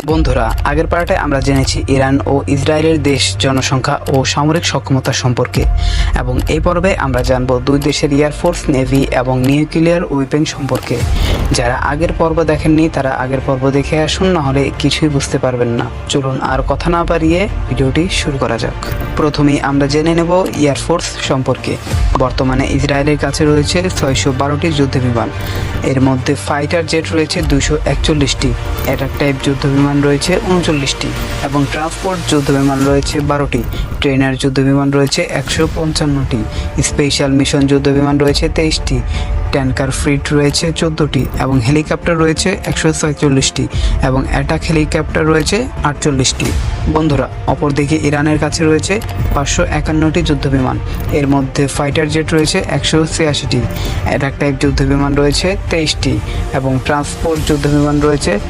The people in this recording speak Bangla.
বন্ধুরা, আগের পার্টে আমরা জেনেছি ইরান ও ইসরায়েলের দেশ, জনসংখ্যা ও সামরিক সক্ষমতা সম্পর্কে, এবং এই পর্বে আমরা জানব দুই দেশের এয়ারফোর্স, নেভি এবং নিউক্লিয়ার ওয়েপন সম্পর্কে। যারা আগের পর্ব দেখেননি তারা আগের পর্ব দেখে আসুন, না হলে কিছুই বুঝতে পারবেন না। চলুন আর কথা না বাড়িয়ে ভিডিওটি শুরু করা যাক। প্রথমেই আমরা জেনে নেব এয়ারফোর্স সম্পর্কে। বর্তমানে ইসরায়েলের কাছে রয়েছে 612টি যুদ্ধবিমান। এর মধ্যে ফাইটার জেট রয়েছে 241টি, অ্যাটাক টাইপ যুদ্ধবিমান রয়েছে 39টি এবং ট্রান্সপোর্ট যুদ্ধবিমান রয়েছে 12টি, ট্রেনার যুদ্ধবিমান রয়েছে 155টি, স্পেশাল মিশন যুদ্ধবিমান রয়েছে 23টি, ট্যাঙ্কার ফ্লিট রয়েছে 14টি এবং হেলিকপ্টার রয়েছে 146টি এবং অ্যাটাক হেলিকপ্টার রয়েছে 48টি। বন্ধুরা, অপরদিকে ইরানের কাছে রয়েছে 551টি যুদ্ধবিমান। এর মধ্যে ফাইটার জেট রয়েছে 186টি, অ্যাটাক টাইপ যুদ্ধবিমান রয়েছে 23টি এবং ট্রান্সপোর্ট যুদ্ধবিমান রয়েছে